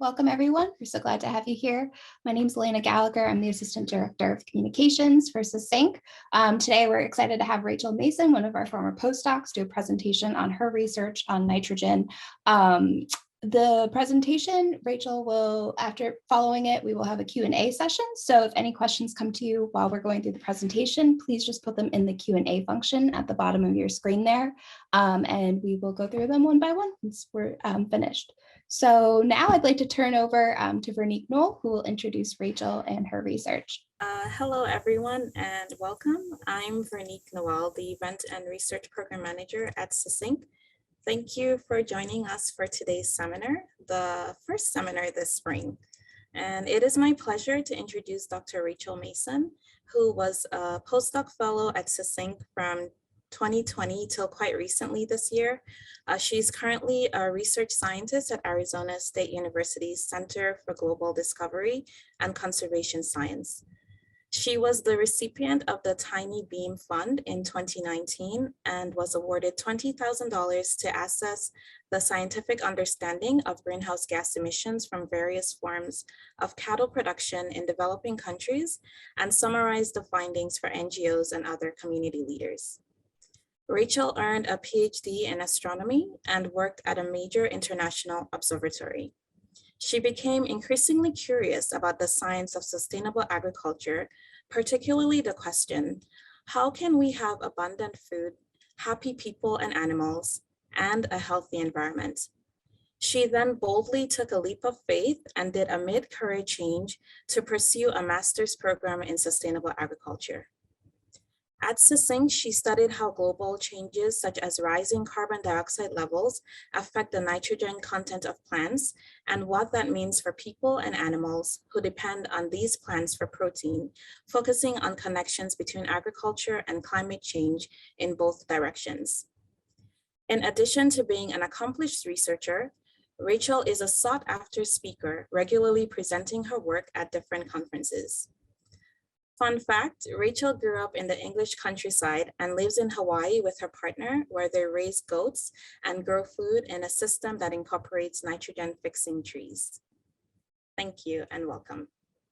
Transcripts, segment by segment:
Welcome, everyone. We're so glad to have you here. My name is Elena Gallagher. I'm the Assistant Director of Communications for SESYNC. Today, we're excited to have Rachel Mason, one of our former postdocs, do a presentation on her research on nitrogen. The presentation, Rachel will, after following it, we will have a Q&A session. So if any questions come to you while we're going through the presentation, please just put them in the Q&A function at the bottom of your screen there. And we will go through them one by one once we're finished. So now I'd like to turn over to Veronique Knoll, who will introduce Rachel and her research. Hello, everyone, and welcome. I'm Veronique Knoll, the Event and Research Program Manager at SESYNC. Thank you for joining us for today's seminar, the first seminar this spring. And it is my pleasure to introduce Dr. Rachel Mason, who was a postdoc fellow at SESYNC from 2020 till quite recently this year. She's currently a research scientist at Arizona State University's Center for Global Discovery and Conservation Science. She was the recipient of the Tiny Beam Fund in 2019 and was awarded $20,000 to assess the scientific understanding of greenhouse gas emissions from various forms of cattle production in developing countries and summarize the findings for NGOs and other community leaders. Rachel earned a PhD in astronomy and worked at a major international observatory. She became increasingly curious about the science of sustainable agriculture, particularly the question, how can we have abundant food, happy people and animals, and a healthy environment? She then boldly took a leap of faith and did a mid-career change to pursue a master's program in sustainable agriculture. At SESYNC, she studied how global changes such as rising carbon dioxide levels affect the nitrogen content of plants and what that means for people and animals who depend on these plants for protein, focusing on connections between agriculture and climate change in both directions. In addition to being an accomplished researcher, Rachel is a sought-after speaker, regularly presenting her work at different conferences. Fun fact, Rachel grew up in the English countryside and lives in Hawaii with her partner, where they raise goats and grow food in a system that incorporates nitrogen-fixing trees. Thank you and welcome.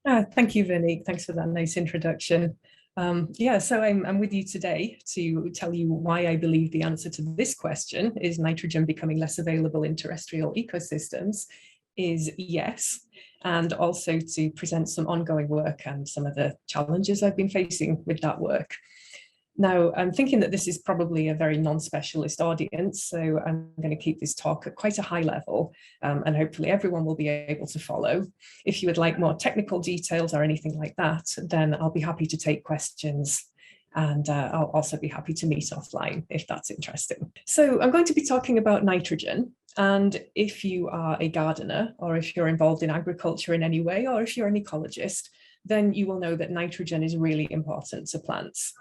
Thank you, Veronique. Thanks for that nice introduction. So I'm with you today to tell you why I believe the answer to this question, is nitrogen becoming less available in terrestrial ecosystems, is yes, and also to present some ongoing work and some of the challenges I've been facing with that work. Now, I'm thinking that this is probably a very non-specialist audience, so I'm going to keep this talk at quite a high level, and hopefully everyone will be able to follow. If you would like more technical details or anything like that, then I'll be happy to take questions. And I'll also be happy to meet offline if that's interesting. So I'm going to be talking about nitrogen. And if you are a gardener, or if you're involved in agriculture in any way, or if you're an ecologist, then you will know that nitrogen is really important to plants.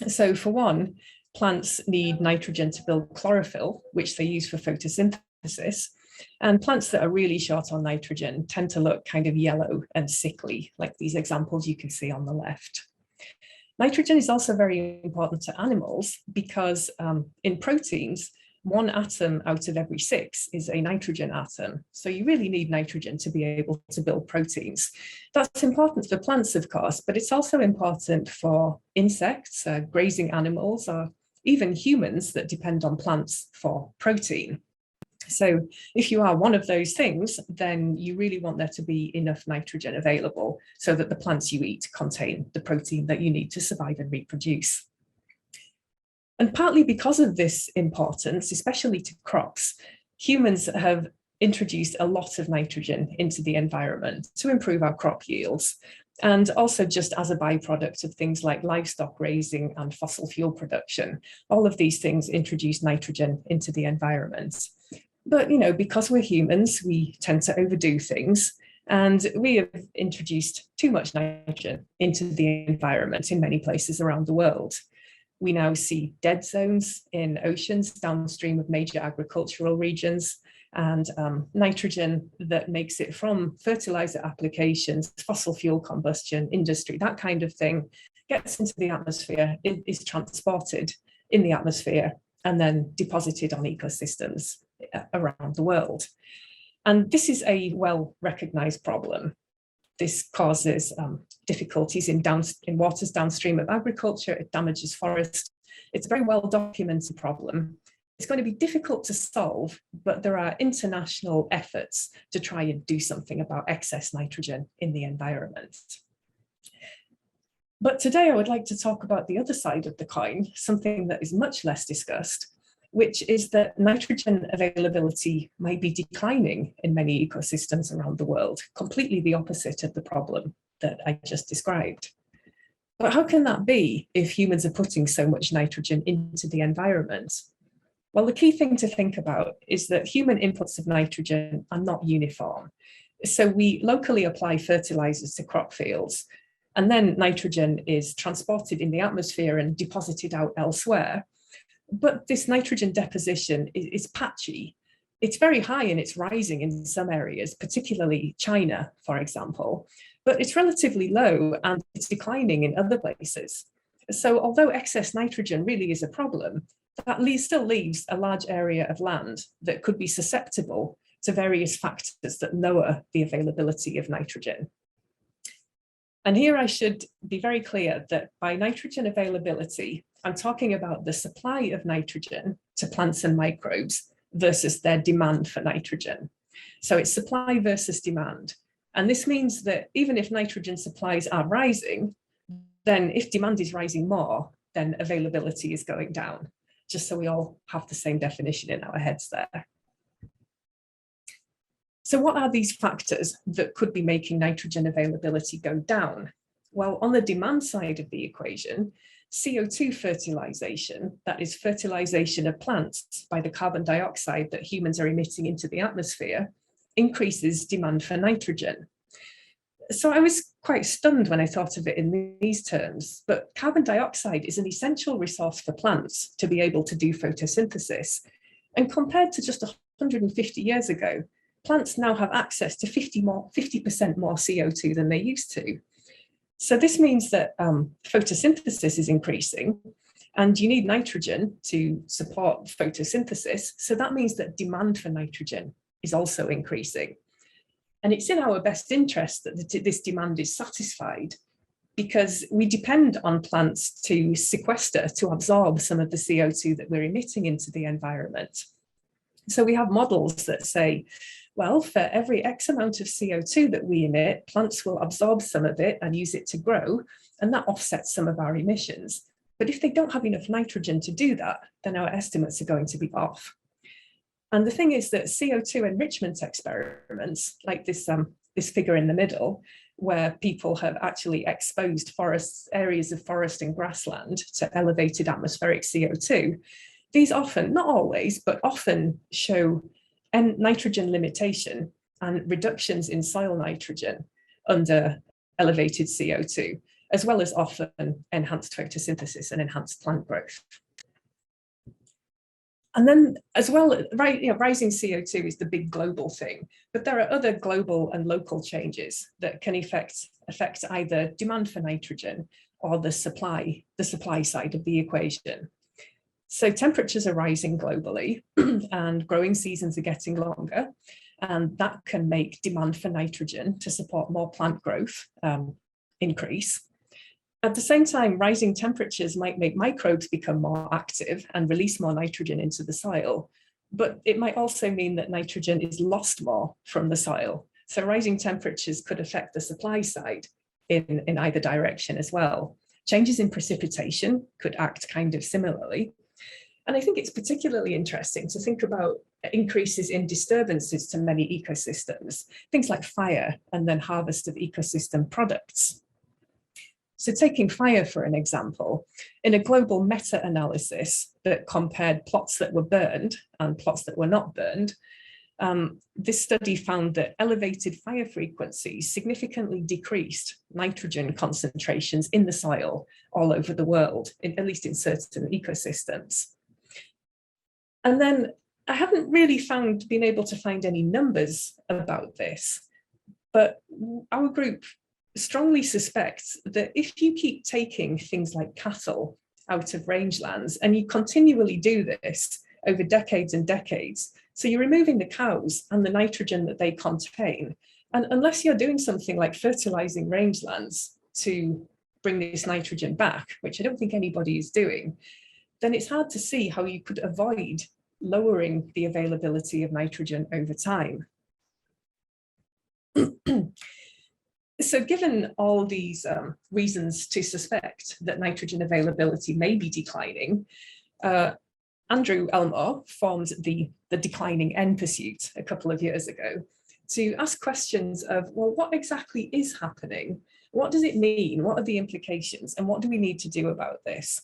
So for one, plants need nitrogen to build chlorophyll, which they use for photosynthesis. And plants that are really short on nitrogen tend to look kind of yellow and sickly, like these examples you can see on the left. Nitrogen is also very important to animals because in proteins, one atom out of every 6 is a nitrogen atom. So you really need nitrogen to be able to build proteins. That's important for plants, of course, but it's also important for insects, grazing animals, or even humans that depend on plants for protein. So if you are one of those things, then you really want there to be enough nitrogen available so that the plants you eat contain the protein that you need to survive and reproduce. And partly because of this importance, especially to crops, humans have introduced a lot of nitrogen into the environment to improve our crop yields, and also just as a byproduct of things like livestock raising and fossil fuel production. All of these things introduce nitrogen into the environment. But, you know, because we're humans, we tend to overdo things, and we have introduced too much nitrogen into the environment in many places around the world. We now see dead zones in oceans downstream of major agricultural regions, and nitrogen that makes it from fertilizer applications, fossil fuel combustion, industry, that kind of thing, gets into the atmosphere, is transported in the atmosphere, and then deposited on ecosystems around the world. And this is a well-recognized problem. This causes difficulties in waters downstream of agriculture. It damages forests. It's a very well-documented problem. It's going to be difficult to solve, but there are international efforts to try and do something about excess nitrogen in the environment. But today I would like to talk about the other side of the coin, something that is much less discussed, which is that nitrogen availability might be declining in many ecosystems around the world, completely the opposite of the problem that I just described. But how can that be if humans are putting so much nitrogen into the environment? Well, the key thing to think about is that human inputs of nitrogen are not uniform. So we locally apply fertilizers to crop fields, and then nitrogen is transported in the atmosphere and deposited out elsewhere. But this nitrogen deposition is patchy. It's very high and it's rising in some areas, particularly China, for example, but it's relatively low and it's declining in other places. So although excess nitrogen really is a problem, that still leaves a large area of land that could be susceptible to various factors that lower the availability of nitrogen. And here I should be very clear that by nitrogen availability, I'm talking about the supply of nitrogen to plants and microbes versus their demand for nitrogen. So it's supply versus demand. And this means that even if nitrogen supplies are rising, then if demand is rising more, then availability is going down, just so we all have the same definition in our heads there. So what are these factors that could be making nitrogen availability go down? Well, on the demand side of the equation, CO2 fertilization, that is fertilization of plants by the carbon dioxide that humans are emitting into the atmosphere, increases demand for nitrogen. So I was quite stunned when I thought of it in these terms, but carbon dioxide is an essential resource for plants to be able to do photosynthesis. And compared to just 150 years ago, plants now have access to 50% more CO2 than they used to. So this means that photosynthesis is increasing and you need nitrogen to support photosynthesis. So that means that demand for nitrogen is also increasing. And it's in our best interest that this demand is satisfied because we depend on plants to sequester, to absorb some of the CO2 that we're emitting into the environment. So we have models that say, well, for every X amount of CO2 that we emit, plants will absorb some of it and use it to grow, and that offsets some of our emissions. But if they don't have enough nitrogen to do that, then our estimates are going to be off. And the thing is that CO2 enrichment experiments, like this figure in the middle, where people have actually exposed areas of forest and grassland to elevated atmospheric CO2, these often, not always, but often show nitrogen limitation and reductions in soil nitrogen under elevated CO2, as well as often enhanced photosynthesis and enhanced plant growth. And then as well, rising CO2 is the big global thing, but there are other global and local changes that can affect either demand for nitrogen or the supply side of the equation. So temperatures are rising globally and growing seasons are getting longer, and that can make demand for nitrogen to support more plant growth increase. At the same time, rising temperatures might make microbes become more active and release more nitrogen into the soil, but it might also mean that nitrogen is lost more from the soil. So rising temperatures could affect the supply side in either direction as well. Changes in precipitation could act kind of similarly. And I think it's particularly interesting to think about increases in disturbances to many ecosystems, things like fire and then harvest of ecosystem products. So taking fire, for an example, in a global meta-analysis that compared plots that were burned and plots that were not burned, this study found that elevated fire frequencies significantly decreased nitrogen concentrations in the soil all over the world, at least in certain ecosystems. And then I haven't really been able to find any numbers about this, but our group strongly suspects that if you keep taking things like cattle out of rangelands and you continually do this over decades and decades. So you're removing the cows and the nitrogen that they contain. And unless you're doing something like fertilizing rangelands to bring this nitrogen back, which I don't think anybody is doing, then it's hard to see how you could avoid lowering the availability of nitrogen over time. So given all these reasons to suspect that nitrogen availability may be declining, Andrew Elmore formed the Declining N Pursuit a couple of years ago to ask questions of, well, what exactly is happening? What does it mean? What are the implications? And what do we need to do about this?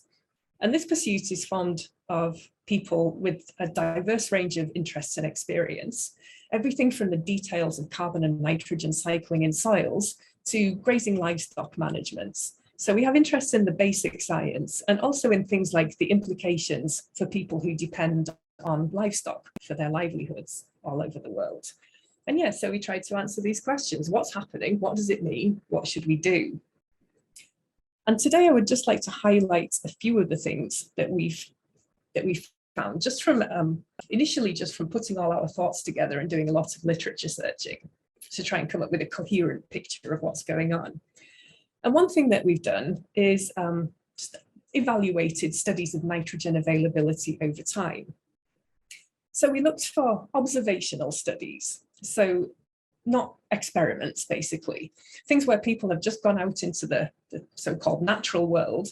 And this pursuit is formed of people with a diverse range of interests and experience, everything from the details of carbon and nitrogen cycling in soils to grazing livestock management. So we have interest in the basic science and also in things like the implications for people who depend on livestock for their livelihoods all over the world. And yeah, so we tried to answer these questions. What's happening? What does it mean? What should we do? And today I would just like to highlight a few of the things that we've found just from initially just from putting all our thoughts together and doing a lot of literature searching to try and come up with a coherent picture of what's going on. And one thing that we've done is just evaluated studies of nitrogen availability over time. So we looked for observational studies, so not experiments, basically, things where people have just gone out into the so-called natural world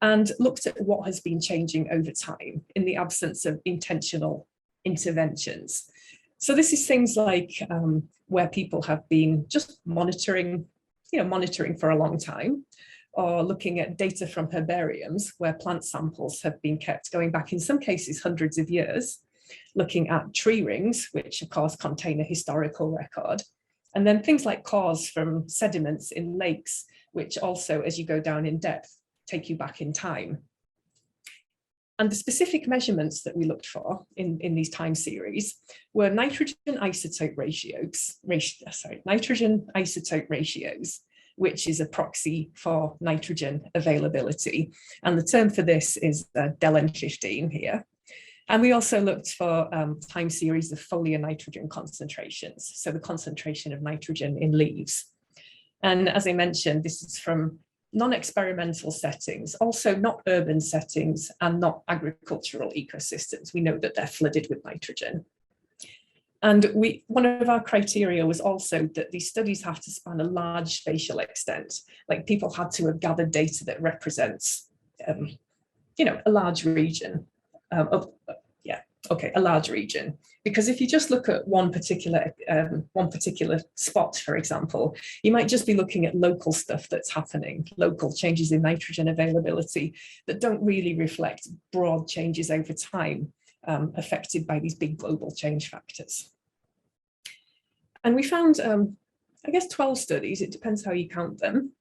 and looked at what has been changing over time in the absence of intentional interventions. So this is things like where people have been just monitoring for a long time, or looking at data from herbariums where plant samples have been kept going back in some cases hundreds of years, looking at tree rings, which of course contain a historical record, and then things like cores from sediments in lakes, which also, as you go down in depth, take you back in time. And the specific measurements that we looked for in these time series were nitrogen isotope ratios, which is a proxy for nitrogen availability. And the term for this is del N15 here. And we also looked for time series of foliar nitrogen concentrations, so the concentration of nitrogen in leaves. And as I mentioned, this is from non-experimental settings, also not urban settings and not agricultural ecosystems. We know that they're flooded with nitrogen. And one of our criteria was also that these studies have to span a large spatial extent, like people had to have gathered data that represents, a large region. A large region. Because if you just look at one particular spot, for example, you might just be looking at local stuff that's happening, local changes in nitrogen availability that don't really reflect broad changes over time affected by these big global change factors. And we found, 12 studies, it depends how you count them.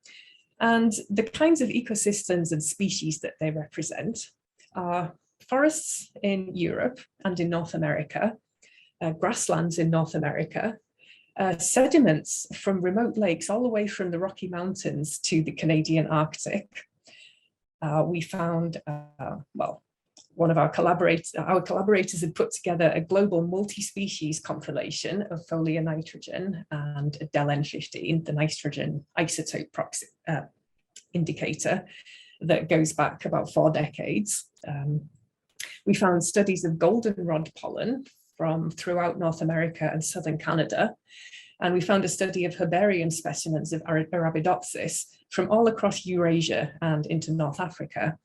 And the kinds of ecosystems and species that they represent are forests in Europe and in North America, grasslands in North America, sediments from remote lakes all the way from the Rocky Mountains to the Canadian Arctic. We found, one of our collaborators had put together a global multi-species compilation of foliar nitrogen and del N15, the nitrogen isotope proxy indicator that goes back about 4 decades. We found studies of goldenrod pollen from throughout North America and southern Canada. And we found a study of herbarium specimens of Arabidopsis from all across Eurasia and into North Africa,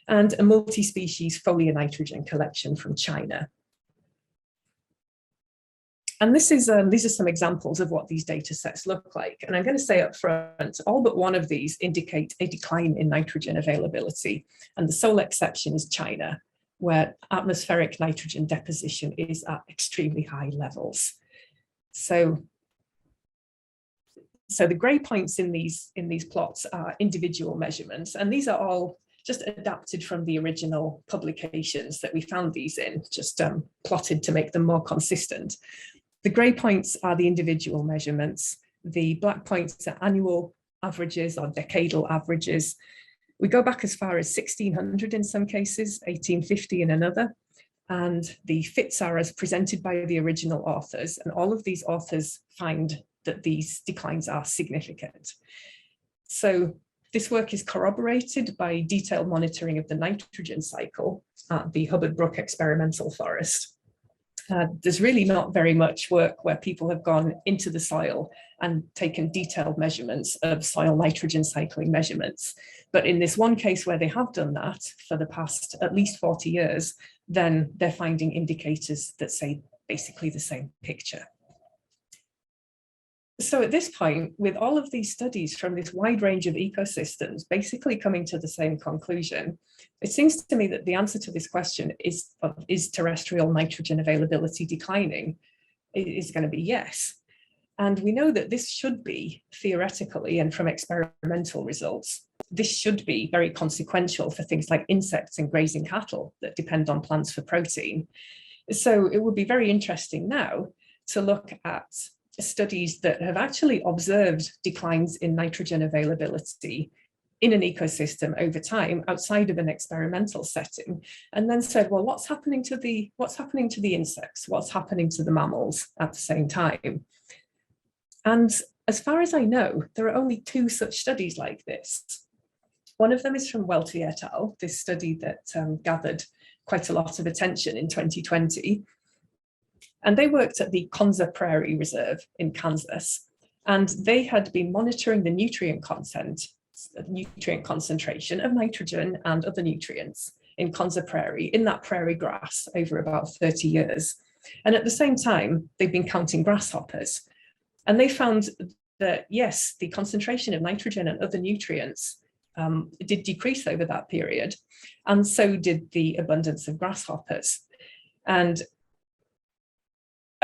and a multi-species foliar nitrogen collection from China. And these are some examples of what these data sets look like. And I'm going to say up front, all but one of these indicate a decline in nitrogen availability. And the sole exception is China, where atmospheric nitrogen deposition is at extremely high levels. So the grey points in these plots are individual measurements, and these are all just adapted from the original publications that we found these in, just plotted to make them more consistent. The grey points are the individual measurements. The black points are annual averages or decadal averages. We go back as far as 1600 in some cases, 1850 in another. and the fits are as presented by the original authors, and all of these authors find that these declines are significant. So this work is corroborated by detailed monitoring of the nitrogen cycle at the Hubbard Brook Experimental Forest. There's really not very much work where people have gone into the soil and taken detailed measurements of soil nitrogen cycling measurements. But in this one case where they have done that for the past at least 40 years, then they're finding indicators that say basically the same picture. So at this point, with all of these studies from this wide range of ecosystems basically coming to the same conclusion, it seems to me that the answer to this question is terrestrial nitrogen availability declining? Is going to be yes. And we know that this should be, theoretically, and from experimental results, this should be very consequential for things like insects and grazing cattle that depend on plants for protein. So it would be very interesting now to look at studies that have actually observed declines in nitrogen availability in an ecosystem over time outside of an experimental setting, and then said, well, what's happening to the insects? What's happening to the mammals at the same time? And as far as I know, there are only 2 such studies like this. One of them is from Welty et al., this study that gathered quite a lot of attention in 2020. And they worked at the Konza Prairie Reserve in Kansas, and they had been monitoring the nutrient concentration of nitrogen and other nutrients in Konza Prairie, in that prairie grass, over about 30 years. And at the same time, they've been counting grasshoppers. And they found that, yes, the concentration of nitrogen and other nutrients did decrease over that period, and so did the abundance of grasshoppers. And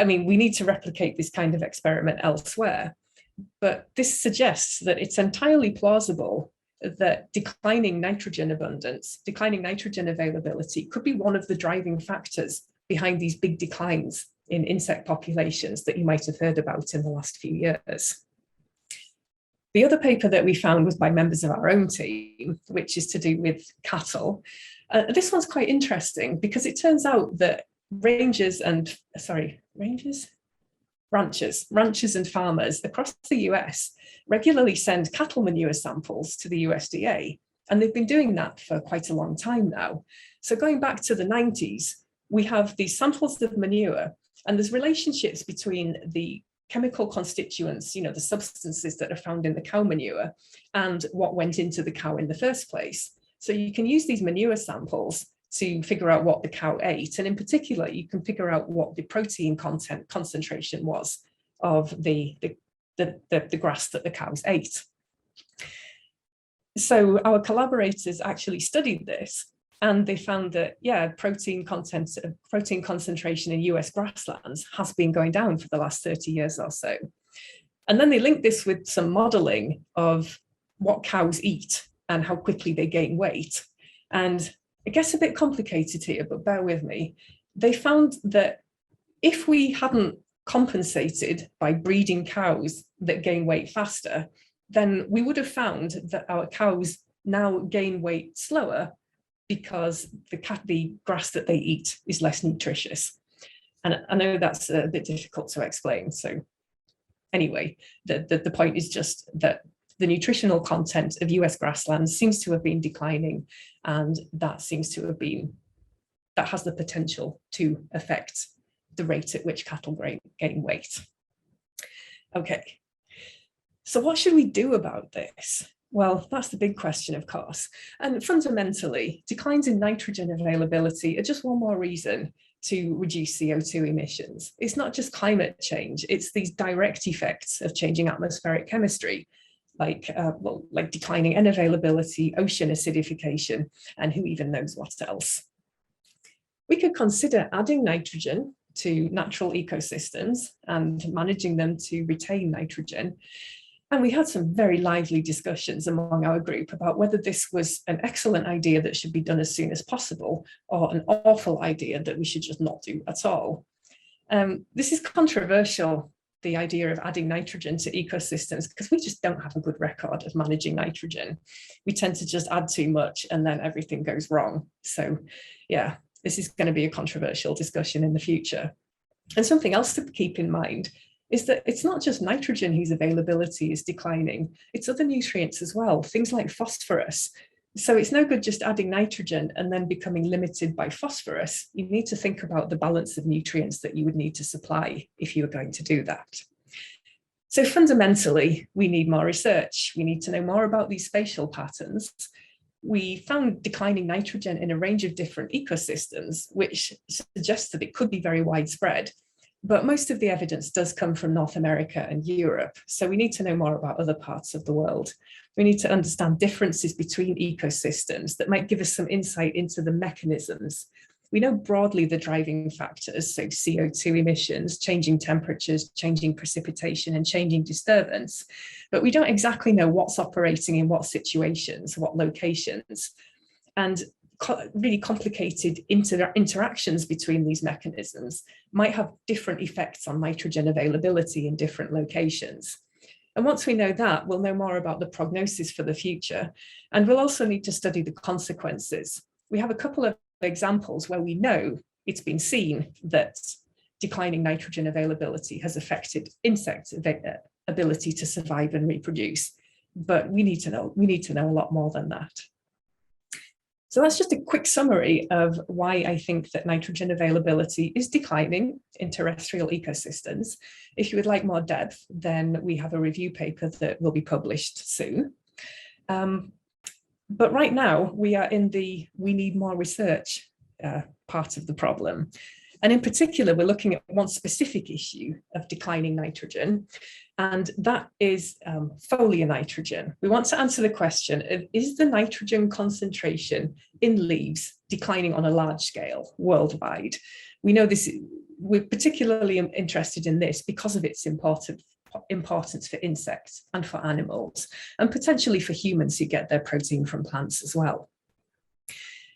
I mean, we need to replicate this kind of experiment elsewhere, but this suggests that it's entirely plausible that declining nitrogen abundance, declining nitrogen availability could be one of the driving factors behind these big declines in insect populations that you might have heard about in the last few years. The other paper that we found was by members of our own team, which is to do with cattle. This one's quite interesting because it turns out that ranchers and farmers across the US regularly send cattle manure samples to the USDA, and they've been doing that for quite a long time now. So going back to the 90s, we have these samples of manure, and there's relationships between the chemical constituents, you know, the substances that are found in the cow manure, and what went into the cow in the first place. So you can use these manure samples to figure out what the cow ate. And in particular, you can figure out what the protein concentration was of the grass that the cows ate. So our collaborators actually studied this, and they found that, yeah, protein concentration in US grasslands has been going down for the last 30 years or so. And then they linked this with some modeling of what cows eat and how quickly they gain weight. And it gets a bit complicated here, but bear with me. They found that if we hadn't compensated by breeding cows that gain weight faster, then we would have found that our cows now gain weight slower because the grass that they eat is less nutritious. And I know that's a bit difficult to explain. So anyway, the point is just that the nutritional content of US grasslands seems to have been declining, and that has the potential to affect the rate at which cattle gain weight. Okay, so what should we do about this? Well, that's the big question, of course. And fundamentally, declines in nitrogen availability are just one more reason to reduce CO2 emissions. It's not just climate change, it's these direct effects of changing atmospheric chemistry, like declining N availability, ocean acidification, and who even knows what else. We could consider adding nitrogen to natural ecosystems and managing them to retain nitrogen. And we had some very lively discussions among our group about whether this was an excellent idea that should be done as soon as possible, or an awful idea that we should just not do at all. This is controversial, the idea of adding nitrogen to ecosystems, because we just don't have a good record of managing nitrogen. We tend to just add too much and then everything goes wrong. So yeah, This is going to be a controversial discussion in the future. And something else to keep in mind is that it's not just nitrogen whose availability is declining, it's other nutrients as well, things like phosphorus. So it's no good just adding nitrogen and then becoming limited by phosphorus. You need to think about the balance of nutrients that you would need to supply if you were going to do that. So fundamentally, we need more research. We need to know more about these spatial patterns. We found declining nitrogen in a range of different ecosystems, which suggests that it could be very widespread. But most of the evidence does come from North America and Europe. So we need to know more about other parts of the world. We need to understand differences between ecosystems that might give us some insight into the mechanisms. We know broadly the driving factors, so CO2 emissions, changing temperatures, changing precipitation, and changing disturbance, but we don't exactly know what's operating in what situations, what locations, and really complicated interactions between these mechanisms might have different effects on nitrogen availability in different locations. And once we know that, we'll know more about the prognosis for the future, and we'll also need to study the consequences. We have a couple of examples where we know it's been seen that declining nitrogen availability has affected insects' ability to survive and reproduce, but we need to know a lot more than that. So that's just a quick summary of why I think that nitrogen availability is declining in terrestrial ecosystems. If you would like more depth, then we have a review paper that will be published soon. But right now we are in the we need more research part of the problem. And in particular, we're looking at one specific issue of declining nitrogen, and that is foliar nitrogen. We want to answer the question of, is the nitrogen concentration in leaves declining on a large scale worldwide? We know this, we're particularly interested in this because of its importance for insects and for animals, and potentially for humans who get their protein from plants as well.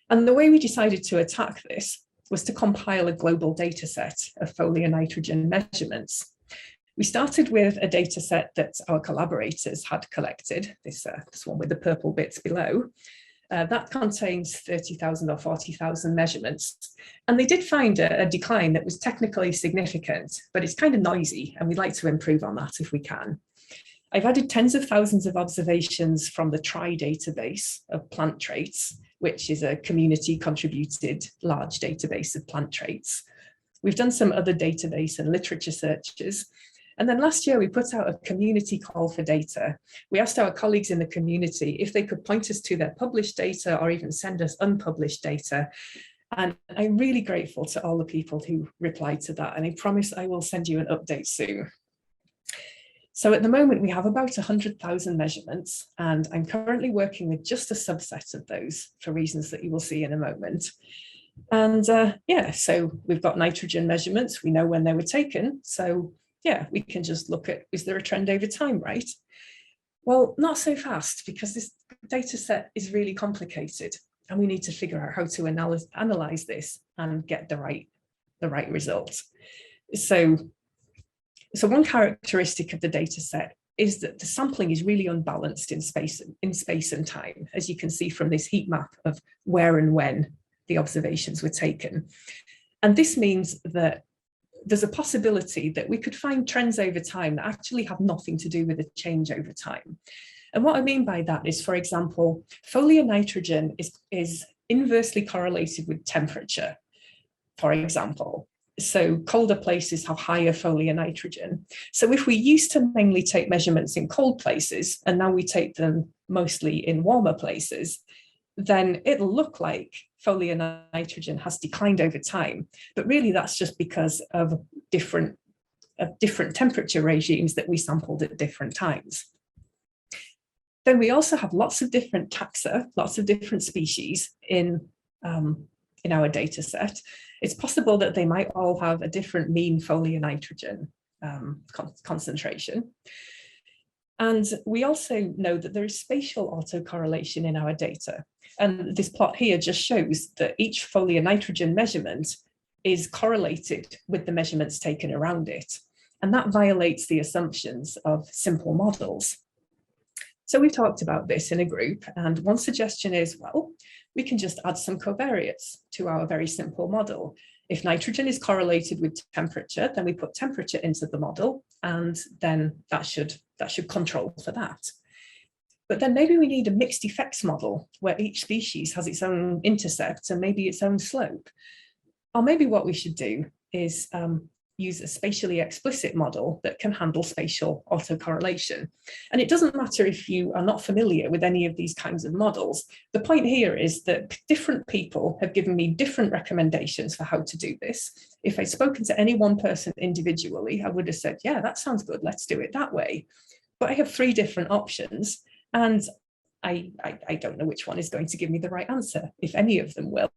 And the way we decided to attack this was to compile a global data set of foliar nitrogen measurements. We started with a data set that our collaborators had collected, this one with the purple bits below. That contains 30,000 or 40,000 measurements. And they did find a decline that was technically significant, but it's kind of noisy, and we'd like to improve on that if we can. I've added tens of thousands of observations from the TRI database of plant traits, which is a community contributed large database of plant traits. We've done some other database and literature searches. And then last year we put out a community call for data. We asked our colleagues in the community if they could point us to their published data or even send us unpublished data. And I'm really grateful to all the people who replied to that. And I promise I will send you an update soon. So at the moment, we have about 100,000 measurements, and I'm currently working with just a subset of those for reasons that you will see in a moment. And yeah, so we've got nitrogen measurements. We know when they were taken. So yeah, we can just look at, is there a trend over time, right? Well, not so fast, because this data set is really complicated, and we need to figure out how to analyze this and get the right results. So one characteristic of the data set is that the sampling is really unbalanced in space and time, as you can see from this heat map of where and when the observations were taken. And this means that there's a possibility that we could find trends over time that actually have nothing to do with a change over time. And what I mean by that is, for example, foliar nitrogen is inversely correlated with temperature, for example. So colder places have higher foliar nitrogen. So if we used to mainly take measurements in cold places, and now we take them mostly in warmer places, then it'll look like foliar nitrogen has declined over time. But really that's just because of different temperature regimes that we sampled at different times. Then we also have lots of different taxa, lots of different species in our data set. It's possible that they might all have a different mean foliar nitrogen concentration. And we also know that there is spatial autocorrelation in our data. And this plot here just shows that each foliar nitrogen measurement is correlated with the measurements taken around it. And that violates the assumptions of simple models. So we've talked about this in a group, and one suggestion is, well, we can just add some covariates to our very simple model. If nitrogen is correlated with temperature, then we put temperature into the model, and then that should control for that. But then maybe we need a mixed effects model where each species has its own intercept and maybe its own slope. Or maybe what we should do is use a spatially explicit model that can handle spatial autocorrelation. And it doesn't matter if you are not familiar with any of these kinds of models. The point here is that different people have given me different recommendations for how to do this. If I'd spoken to any one person individually, I would have said, yeah, that sounds good, let's do it that way. But I have 3 different options, and I don't know which one is going to give me the right answer, if any of them will,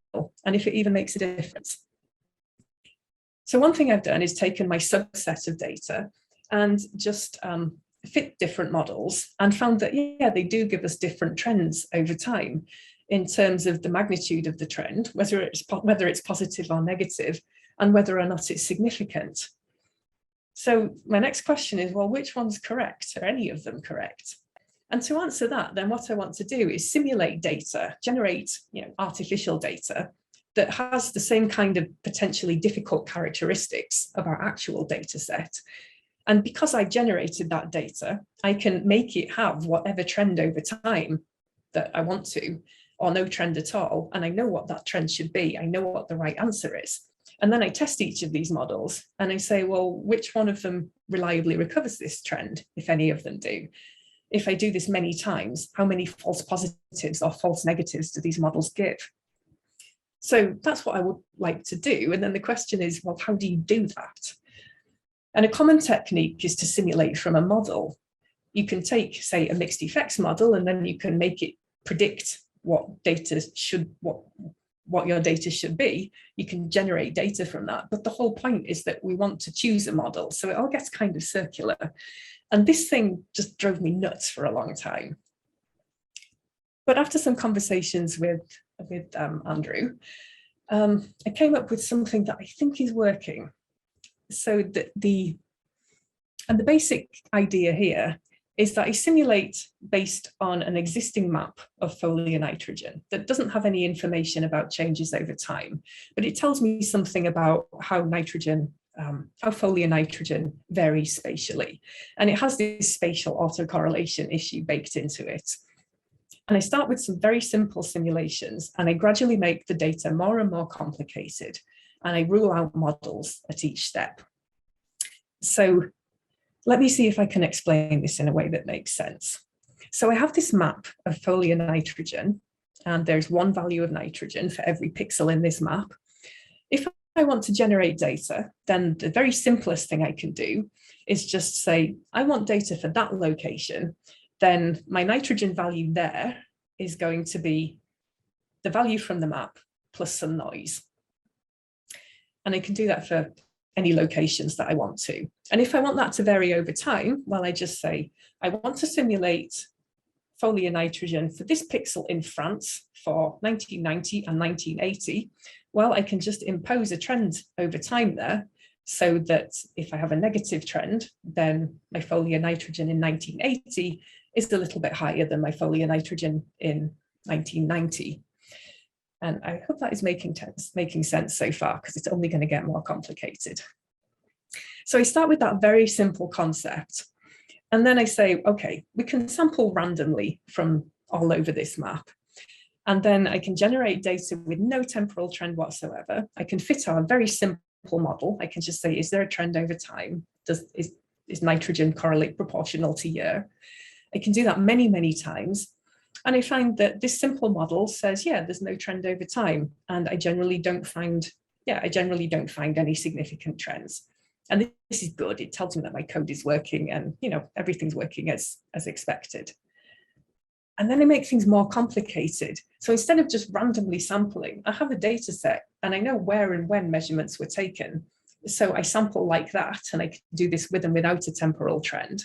and if it even makes a difference. So one thing I've done is taken my subset of data and just fit different models and found that, yeah, they do give us different trends over time in terms of the magnitude of the trend, whether it's positive or negative, and whether or not it's significant. So my next question is, well, which one's correct? Are any of them correct? And to answer that, then what I want to do is simulate data, generate artificial data that has the same kind of potentially difficult characteristics of our actual data set. And because I generated that data, I can make it have whatever trend over time that I want to, or no trend at all. And I know what that trend should be. I know what the right answer is. And then I test each of these models and I say, well, which one of them reliably recovers this trend, if any of them do? If I do this many times, how many false positives or false negatives do these models give? So that's what I would like to do. And then the question is, well, how do you do that? And a common technique is to simulate from a model. You can take, say, a mixed effects model, and then you can make it predict what your data should be. You can generate data from that. But the whole point is that we want to choose a model. So it all gets kind of circular. And this thing just drove me nuts for a long time. But after some conversations with Andrew, I came up with something that I think is working. So that the basic idea here is that I simulate based on an existing map of foliar nitrogen that doesn't have any information about changes over time, but it tells me something about how foliar nitrogen varies spatially. And it has this spatial autocorrelation issue baked into it. And I start with some very simple simulations, and I gradually make the data more and more complicated, and I rule out models at each step. So let me see if I can explain this in a way that makes sense. So I have this map of foliar nitrogen, and there's one value of nitrogen for every pixel in this map. If I want to generate data, then the very simplest thing I can do is just say, I want data for that location. Then my nitrogen value there is going to be the value from the map plus some noise. And I can do that for any locations that I want to. And if I want that to vary over time, well, I just say, I want to simulate foliar nitrogen for this pixel in France for 1990 and 1980. Well, I can just impose a trend over time there, so that if I have a negative trend, then my foliar nitrogen in 1980 is a little bit higher than my foliar nitrogen in 1990. And I hope that is making sense so far, because it's only going to get more complicated. So I start with that very simple concept. And then I say, okay, we can sample randomly from all over this map. And then I can generate data with no temporal trend whatsoever. I can fit our very simple model. I can just say, is there a trend over time? Is nitrogen correlate proportional to year? I can do that many, many times. And I find that this simple model says, yeah, there's no trend over time. And I generally don't find any significant trends. And this is good. It tells me that my code is working and everything's working as expected. And then I make things more complicated. So instead of just randomly sampling, I have a data set and I know where and when measurements were taken. So I sample like that, and I can do this with and without a temporal trend.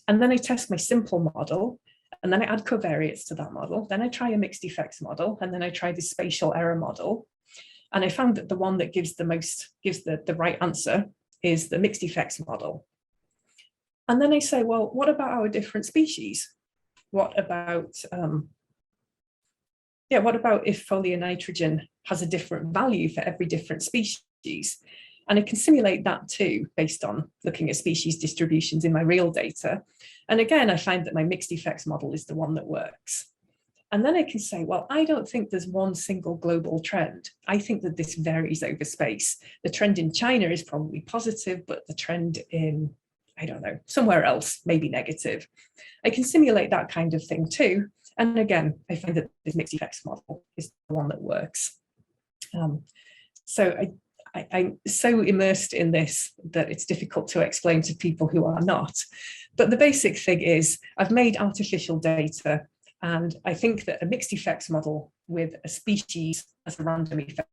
And then I test my simple model, and then I add covariates to that model. Then I try a mixed effects model, and then I try the spatial error model. And I found that the one that gives the right answer is the mixed effects model. And then I say, well, what about our different species? What about yeah, what about if foliar nitrogen has a different value for every different species? And I can simulate that too, based on looking at species distributions in my real data. And again, I find that my mixed effects model is the one that works. And then I can say, well, I don't think there's one single global trend. I think that this varies over space. The trend in China is probably positive, but the trend in, I don't know, somewhere else may be negative. I can simulate that kind of thing too. And again, I find that this mixed effects model is the one that works. So I'm so immersed in this that it's difficult to explain to people who are not. But the basic thing is I've made artificial data, and I think that a mixed effects model with a species as a random effect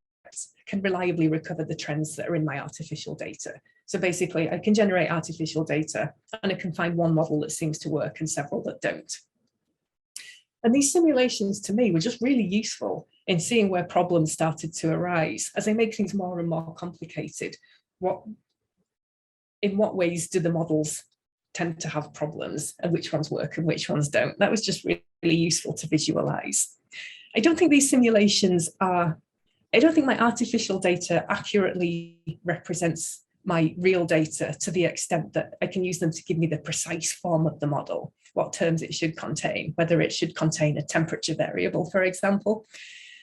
can reliably recover the trends that are in my artificial data. So basically, I can generate artificial data and I can find one model that seems to work and several that don't. And these simulations to me were just really useful in seeing where problems started to arise. As I make things more and more complicated, in what ways do the models tend to have problems and which ones work and which ones don't? That was just really useful to visualize. I don't think these simulations are, I don't think my artificial data accurately represents my real data to the extent that I can use them to give me the precise form of the model, what terms it should contain, whether it should contain a temperature variable, for example.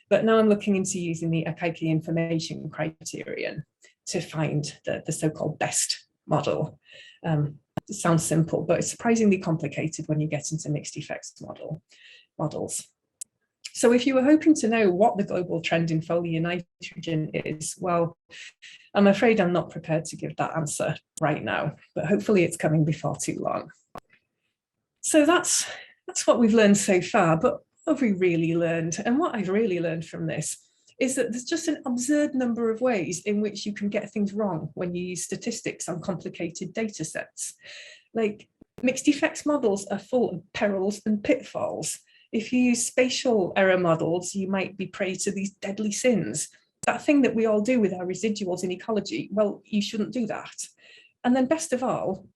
But now I'm looking into using the ecology information criterion to find the so-called best model. It sounds simple, but it's surprisingly complicated when you get into mixed effects models. So if you were hoping to know what the global trend in foliar nitrogen is, well, I'm afraid I'm not prepared to give that answer right now, but hopefully it's coming before too long. So that's what we've learned so far, but what have we really learned? And what I've really learned from this is that there's just an absurd number of ways in which you can get things wrong when you use statistics on complicated data sets. Like, mixed effects models are full of perils and pitfalls. If you use spatial error models, you might be prey to these deadly sins. That thing that we all do with our residuals in ecology, well, you shouldn't do that. And then best of all,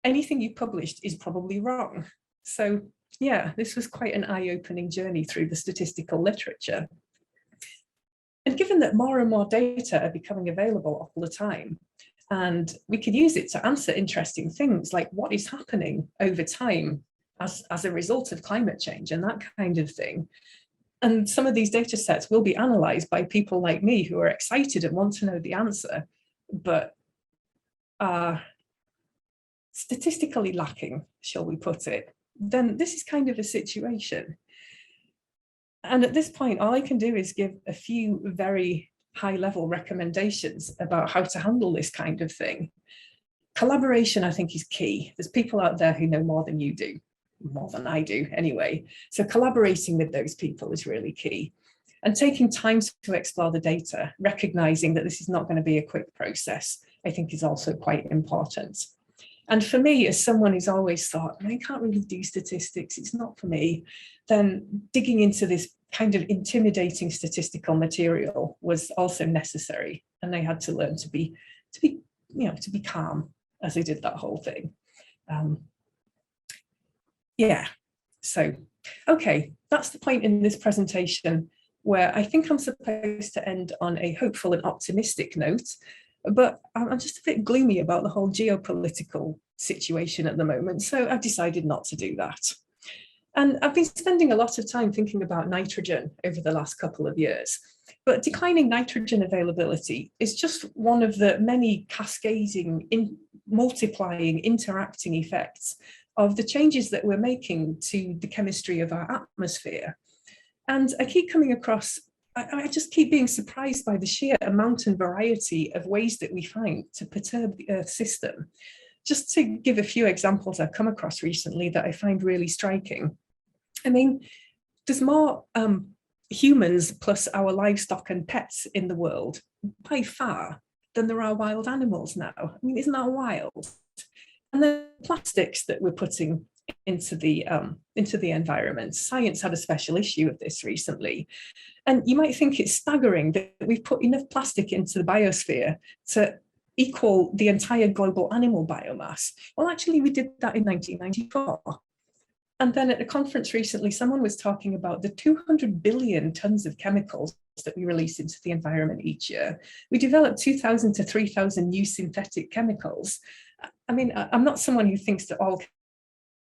anything you published is probably wrong. So yeah, this was quite an eye-opening journey through the statistical literature. And given that more and more data are becoming available all the time, and we could use it to answer interesting things like what is happening over time as a result of climate change and that kind of thing. And some of these data sets will be analysed by people like me who are excited and want to know the answer, but are statistically lacking, shall we put it. Then this is kind of a situation. And at this point, all I can do is give a few very high-level recommendations about how to handle this kind of thing. Collaboration, I think, is key. There's people out there who know more than you do, more than I do anyway. So collaborating with those people is really key. And taking time to explore the data, recognizing that this is not going to be a quick process, I think is also quite important. And for me, as someone who's always thought, I can't really do statistics, it's not for me, then digging into this kind of intimidating statistical material was also necessary. And I had to learn to be calm as I did that whole thing. Yeah, so, okay, that's the point in this presentation where I think I'm supposed to end on a hopeful and optimistic note, but I'm just a bit gloomy about the whole geopolitical situation at the moment, so I've decided not to do that. And I've been spending a lot of time thinking about nitrogen over the last couple of years, but declining nitrogen availability is just one of the many cascading, multiplying, interacting effects of the changes that we're making to the chemistry of our atmosphere. And I keep coming across, I just keep being surprised by the sheer amount and variety of ways that we find to perturb the Earth system. Just to give a few examples I've come across recently that I find really striking. I mean, there's more humans plus our livestock and pets in the world by far than there are wild animals now. I mean, isn't that wild? And the plastics that we're putting into the environment. Science had a special issue of this recently. And you might think it's staggering that we've put enough plastic into the biosphere to equal the entire global animal biomass. Well, actually, we did that in 1994. And then at a conference recently, someone was talking about the 200 billion tons of chemicals that we release into the environment each year. We develop 2,000 to 3,000 new synthetic chemicals. I mean, I'm not someone who thinks that all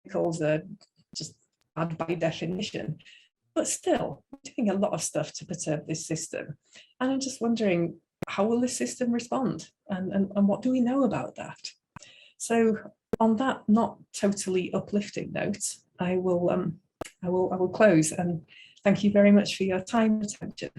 chemicals are just bad by definition, but still, we're doing a lot of stuff to perturb this system. And I'm just wondering, how will the system respond? And what do we know about that? So on that not totally uplifting note, I will close, and thank you very much for your time and attention.